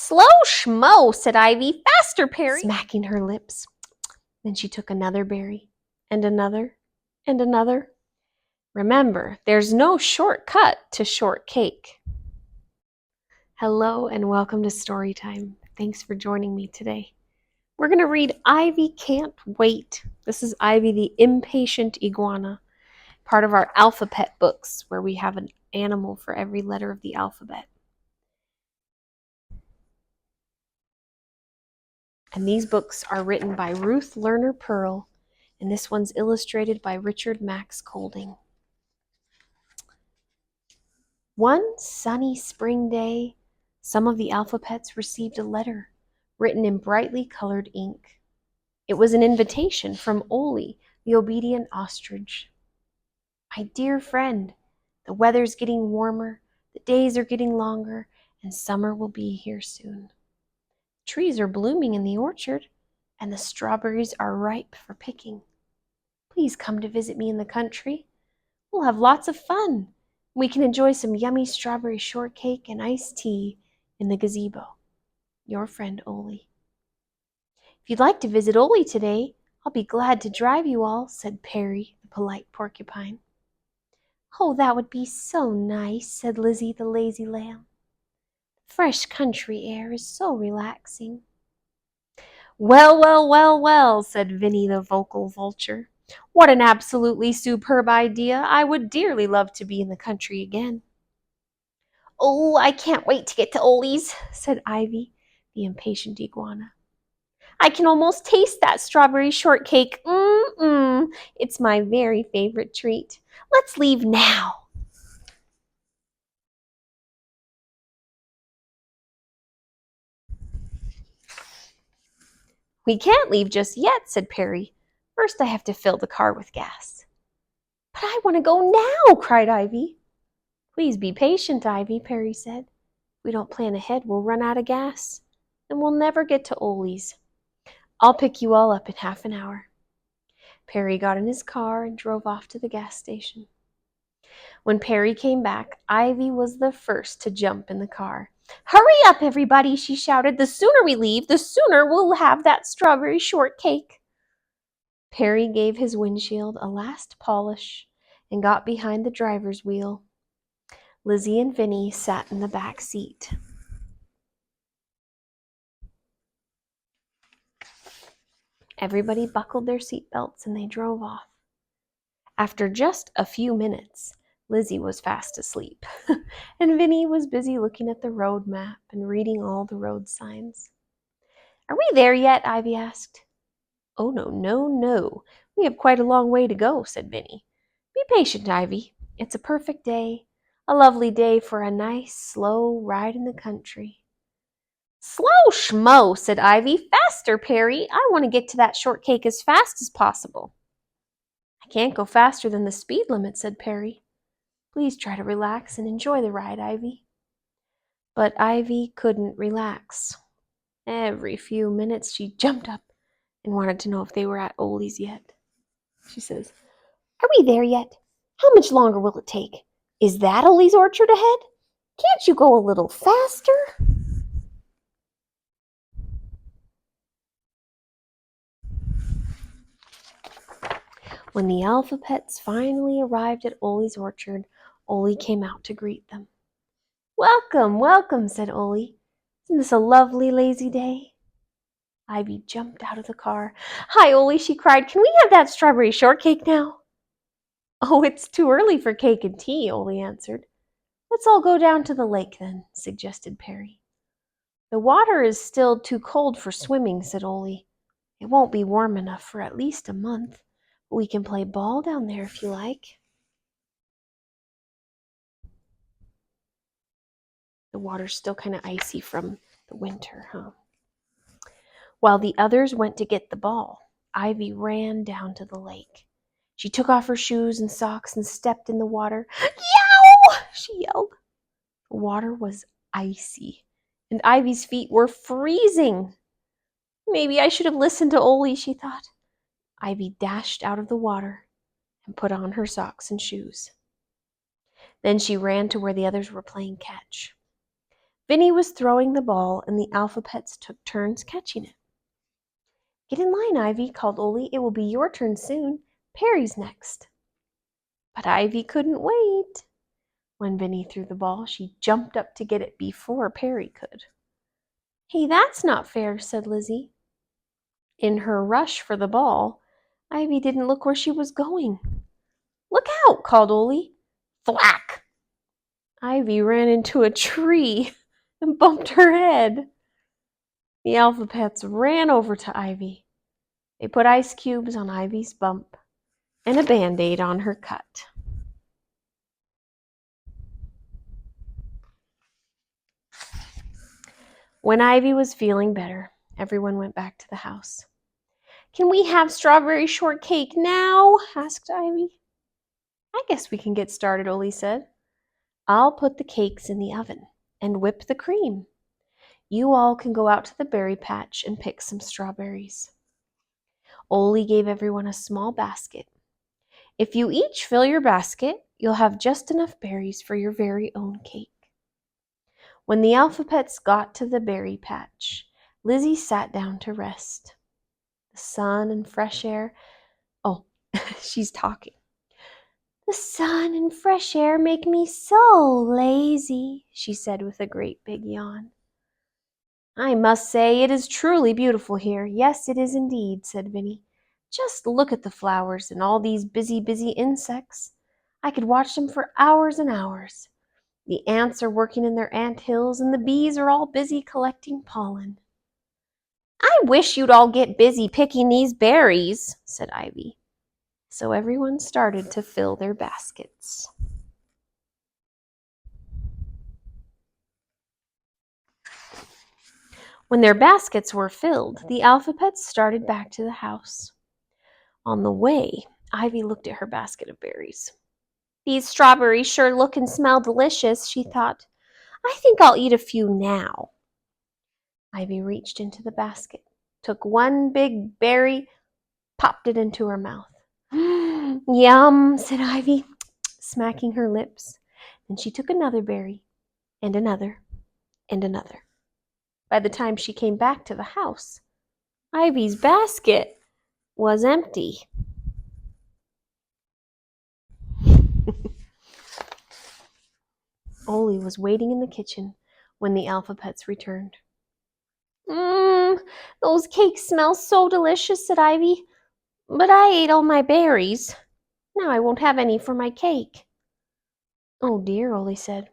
Slow schmo, said Ivy. Faster, Perry, smacking her lips. Then she took another berry, and another, and another. Remember, there's no shortcut to shortcake. Hello and welcome to Storytime. Thanks for joining me today. We're going to read Ivy Can't Wait. This is Ivy the Impatient Iguana, part of our AlphaPet books, where we have an animal for every letter of the alphabet. And these books are written by Ruth, Lerner, Perle, and this one's illustrated by Richard Max Colding. One sunny spring day, some of the AlphaPets received a letter written in brightly colored ink. It was an invitation from Ole, the obedient ostrich. My dear friend, the weather's getting warmer, the days are getting longer, and summer will be here soon. Trees are blooming in the orchard, and the strawberries are ripe for picking. Please come to visit me in the country. We'll have lots of fun. We can enjoy some yummy strawberry shortcake and iced tea in the gazebo. Your friend, Ole. If you'd like to visit Ole today, I'll be glad to drive you all, said Perry, the polite porcupine. Oh, that would be so nice, said Lizzie, the lazy lamb. Fresh country air is so relaxing. Well, well, well, well, said Vinny, the vocal vulture. What an absolutely superb idea. I would dearly love to be in the country again. Oh, I can't wait to get to Ole's, said Ivy, the impatient iguana. I can almost taste that strawberry shortcake. It's my very favorite treat. Let's leave now. We can't leave just yet, said Perry. First I have to fill the car with gas. But I want to go now, cried Ivy. Please be patient, Ivy, Perry said. If we don't plan ahead, we'll run out of gas, and we'll never get to Ole's. I'll pick you all up in half an hour. Perry got in his car and drove off to the gas station. When Perry came back, Ivy was the first to jump in the car. Hurry up, everybody, she shouted. The sooner we leave, the sooner we'll have that strawberry shortcake. Perry gave his windshield a last polish and got behind the driver's wheel. Lizzie and Vinny sat in the back seat. Everybody buckled their seatbelts and they drove off. After just a few minutes, Lizzie was fast asleep, and Vinny was busy looking at the road map and reading all the road signs. Are we there yet? Ivy asked. Oh, no, no, no. We have quite a long way to go, said Vinny. Be patient, Ivy. It's a perfect day, a lovely day for a nice, slow ride in the country. Slow schmo, said Ivy. Faster, Perry. I want to get to that shortcake as fast as possible. I can't go faster than the speed limit, said Perry. Please try to relax and enjoy the ride, Ivy. But Ivy couldn't relax. Every few minutes she jumped up and wanted to know if they were at Ole's yet. She says, Are we there yet? How much longer will it take? Is that Ole's orchard ahead? Can't you go a little faster? When the AlphaPets finally arrived at Ole's orchard, Ole came out to greet them. Welcome, welcome, said Ole. Isn't this a lovely, lazy day? Ivy jumped out of the car. Hi, Ole, she cried. Can we have that strawberry shortcake now? Oh, it's too early for cake and tea, Ole answered. Let's all go down to the lake then, suggested Perry. The water is still too cold for swimming, said Ole. It won't be warm enough for at least a month. We can play ball down there if you like. The water's still kind of icy from the winter, huh? While the others went to get the ball, Ivy ran down to the lake. She took off her shoes and socks and stepped in the water. Yow! She yelled. The water was icy, and Ivy's feet were freezing. Maybe I should have listened to Ole, she thought. Ivy dashed out of the water and put on her socks and shoes. Then she ran to where the others were playing catch. Vinny was throwing the ball, and the AlphaPets took turns catching it. Get in line, Ivy, called Ole. It will be your turn soon. Perry's next. But Ivy couldn't wait. When Vinny threw the ball, she jumped up to get it before Perry could. Hey, that's not fair, said Lizzie. In her rush for the ball, Ivy didn't look where she was going. Look out, called Ole. Thwack! Ivy ran into a tree and bumped her head. The AlphaPets ran over to Ivy. They put ice cubes on Ivy's bump and a Band-Aid on her cut. When Ivy was feeling better, everyone went back to the house. Can we have strawberry shortcake now? Asked Ivy. I guess we can get started, Ole said. I'll put the cakes in the oven and whip the cream. You all can go out to the berry patch and pick some strawberries. Ole gave everyone a small basket. If you each fill your basket, you'll have just enough berries for your very own cake. When the AlphaPets got to the berry patch, Lizzie sat down to rest. The sun and fresh air. Oh, she's talking. The sun and fresh air make me so lazy, she said with a great big yawn. I must say it is truly beautiful here. Yes, it is indeed, said Vinny. Just look at the flowers and all these busy insects. I could watch them for hours and hours. The ants are working in their ant hills, and the bees are all busy collecting pollen. I wish you'd all get busy picking these berries, said Ivy. So everyone started to fill their baskets. When their baskets were filled, the AlphaPets started back to the house. On the way, Ivy looked at her basket of berries. These strawberries sure look and smell delicious, she thought. I think I'll eat a few now. Ivy reached into the basket, took one big berry, popped it into her mouth. Yum, said Ivy, smacking her lips. Then she took another berry, and another, and another. By the time she came back to the house, Ivy's basket was empty. Ole was waiting in the kitchen when the AlphaPets returned. Those cakes smell so delicious, said Ivy. But I ate all my berries. Now I won't have any for my cake. Oh dear, Ole said.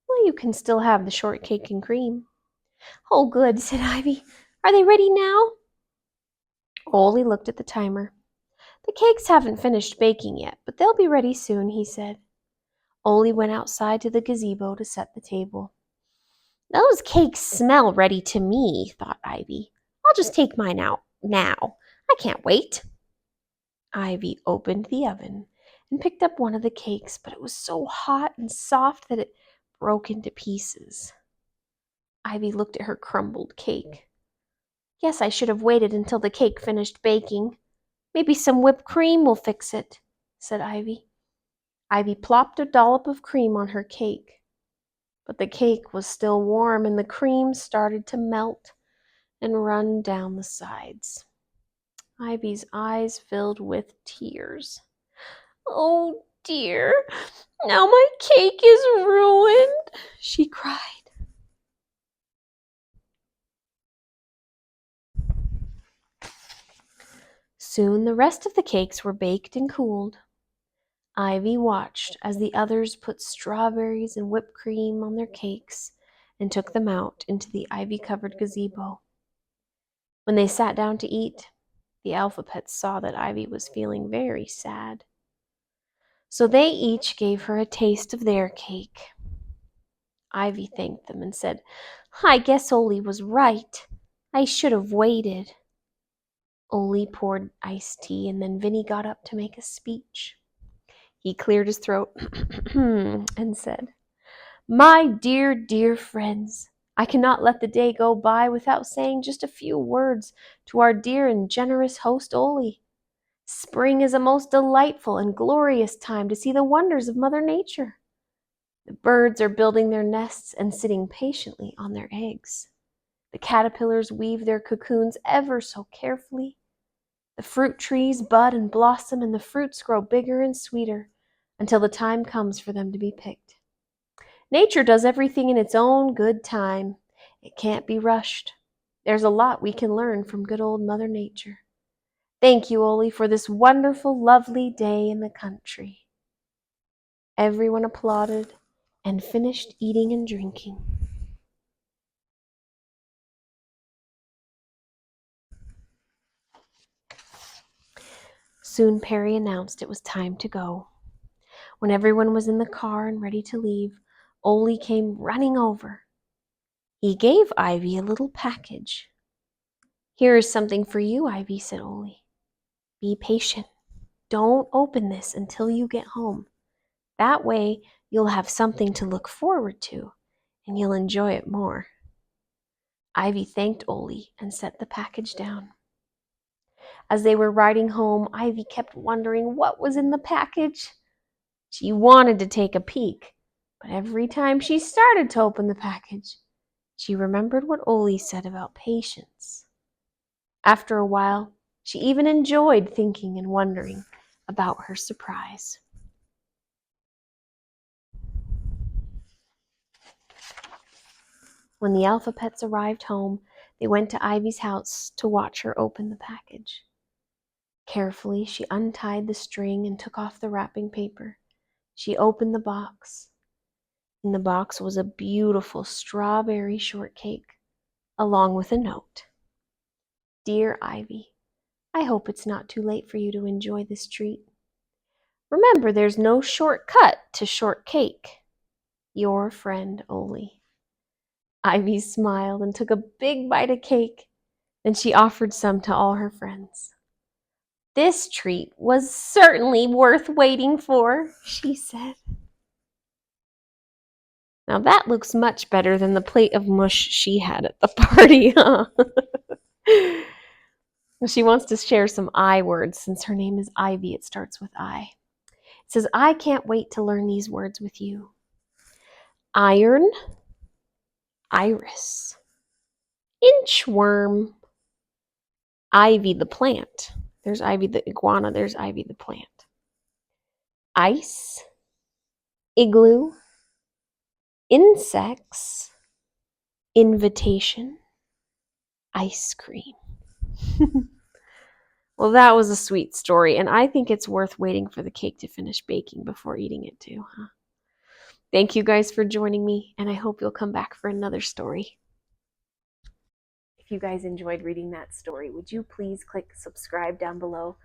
Well, you can still have the shortcake and cream. Oh, good, said Ivy. Are they ready now? Ole looked at the timer. The cakes haven't finished baking yet, but they'll be ready soon, he said. Ole went outside to the gazebo to set the table. Those cakes smell ready to me, thought Ivy. I'll just take mine out now. I can't wait. Ivy opened the oven and picked up one of the cakes, but it was so hot and soft that it broke into pieces. Ivy looked at her crumbled cake. Guess I should have waited until the cake finished baking. Maybe some whipped cream will fix it, said Ivy. Ivy plopped a dollop of cream on her cake, but the cake was still warm and the cream started to melt and run down the sides. Ivy's eyes filled with tears. Oh dear, now my cake is ruined, she cried. Soon the rest of the cakes were baked and cooled. Ivy watched as the others put strawberries and whipped cream on their cakes and took them out into the ivy-covered gazebo. When they sat down to eat, the AlphaPets saw that Ivy was feeling very sad. So they each gave her a taste of their cake. Ivy thanked them and said, I guess Ole was right. I should have waited. Ole poured iced tea, and then Vinny got up to make a speech. He cleared his throat and said, My dear friends, I cannot let the day go by without saying just a few words to our dear and generous host Ole. Spring is a most delightful and glorious time to see the wonders of Mother Nature. The birds are building their nests and sitting patiently on their eggs. The caterpillars weave their cocoons ever so carefully. The fruit trees bud and blossom, and the fruits grow bigger and sweeter until the time comes for them to be picked. Nature does everything in its own good time. It can't be rushed. There's a lot we can learn from good old Mother Nature. Thank you, Oli, for this wonderful, lovely day in the country. Everyone applauded and finished eating and drinking. Soon Perry announced it was time to go. When everyone was in the car and ready to leave, Oli came running over. He gave Ivy a little package. Here is something for you, Ivy, said Oli. Be patient. Don't open this until you get home. That way, you'll have something to look forward to, and you'll enjoy it more. Ivy thanked Oli and set the package down. As they were riding home, Ivy kept wondering what was in the package. She wanted to take a peek, but every time she started to open the package, she remembered what Oli said about patience. After a while, she even enjoyed thinking and wondering about her surprise. When the AlphaPets arrived home, they went to Ivy's house to watch her open the package. Carefully, she untied the string and took off the wrapping paper. She opened the box. In the box was a beautiful strawberry shortcake, along with a note. Dear Ivy, I hope it's not too late for you to enjoy this treat. Remember, there's no shortcut to shortcake. Your friend, Oli. Ivy smiled and took a big bite of cake. Then she offered some to all her friends. This treat was certainly worth waiting for, she said. Now that looks much better than the plate of mush she had at the party, huh? She wants to share some I words since her name is Ivy. It starts with I. It says, I can't wait to learn these words with you. Iron, iris, inchworm, Ivy the plant. There's Ivy the iguana. There's Ivy the plant. Ice, igloo, insects, invitation, ice cream. Well, that was a sweet story, and I think it's worth waiting for the cake to finish baking before eating it too, huh? Thank you guys for joining me, and I hope you'll come back for another story. If you guys enjoyed reading that story, would you please click subscribe down below?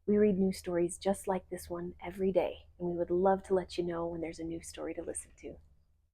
We read new stories just like this one every day, and we would love to let you know when there's a new story to listen to.